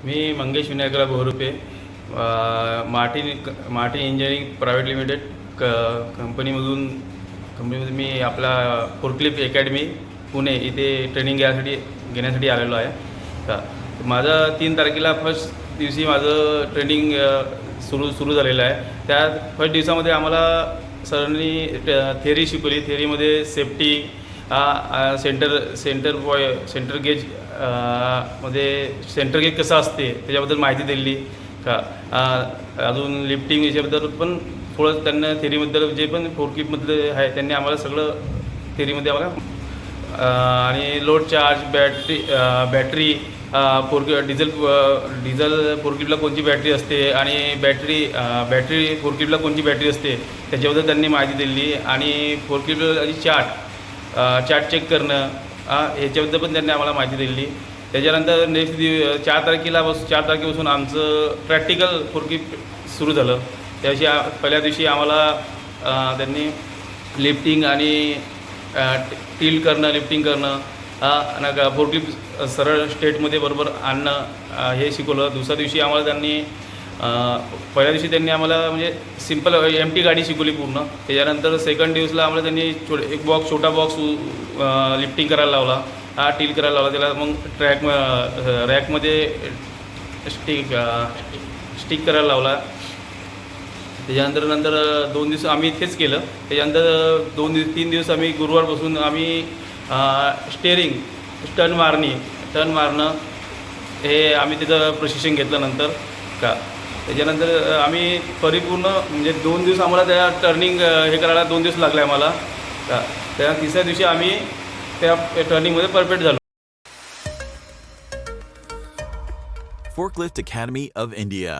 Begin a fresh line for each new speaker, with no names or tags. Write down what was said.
मी Mangesh Vinayakrao Bahurupe Martin engineering private limited कंपनीमध्ये मी आपला फोर्कलिफ्ट अकॅडमी पुणे इथे ट्रेनिंग घेण्यासाठी आलेलो आहे. का माझं 3 तारखेला फर्स्ट दिवशी माझं ट्रेनिंग सुरू झालेलं आहे. त्या फर्स्ट दिवसामध्ये आम्हाला सरांनी थेअरी शिकवली. थेअरीमध्ये सेफ्टी, सेंटर गेज मध्ये सेंटर गेज कसं असते त्याच्याबद्दल माहिती दिली. का अजून लिफ्टिंग याच्याबद्दल पण थोडं त्यांना थेअरीबद्दल जे पण फोर्कलिफ्टमधलं आहे त्यांनी आम्हाला सगळं थेअरीमध्ये आम्हाला आणि लोड चार्ज, बॅटरी डिझेल फोर्कलिफ्टला कोणती बॅटरी असते आणि बॅटरी फोर्कलिफ्टला कोणती बॅटरी असते त्याच्याबद्दल त्यांनी माहिती दिली. आणि फोर्कलिफ्टची चार्ट चेक करणं ह्याच्याबद्दल पण त्यांनी आम्हाला माहिती दिली. त्याच्यानंतर नेक्स्ट 4 तारखेपासून आमचं प्रॅक्टिकल फोर्कलिफ्ट सुरू झालं. त्यादिवशी पहिल्या दिवशी आम्हाला त्यांनी लिफ्टिंग आणि टिल्ट करणं, लिफ्टिंग करणं आणि फोर्कलिफ्ट सरळ स्टेटमध्ये बरोबर आणणं हे शिकवलं. दुसऱ्या दिवशी आम्हाला पहिल्या दिवशी त्यांनी आम्हाला म्हणजे सिम्पल एमटी गाडी शिकवली पूर्ण. त्याच्यानंतर सेकंड दिवसला आम्हाला त्यांनी छोटा बॉक्स लिफ्टिंग करायला लावला, टील करायला लावला. त्याला मग रॅकमध्ये स्टिक करायला लावला. त्याच्यानंतर 2 दिवस आम्ही इथेच केलं. त्याच्यानंतर 3 दिवस आम्ही गुरुवारपासून आम्ही टर्न मारणं हे आम्ही तिथं प्रशिक्षण घेतलं. नंतर त्याच्यानंतर आम्ही परिपूर्ण म्हणजे 2 दिवस आम्हाला त्या टर्निंग हे करायला 2 दिवस लागले आम्हाला. त्या तिसऱ्या दिवशी आम्ही त्या टर्निंगमध्ये परफेक्ट झालो.
Forklift Academy of India.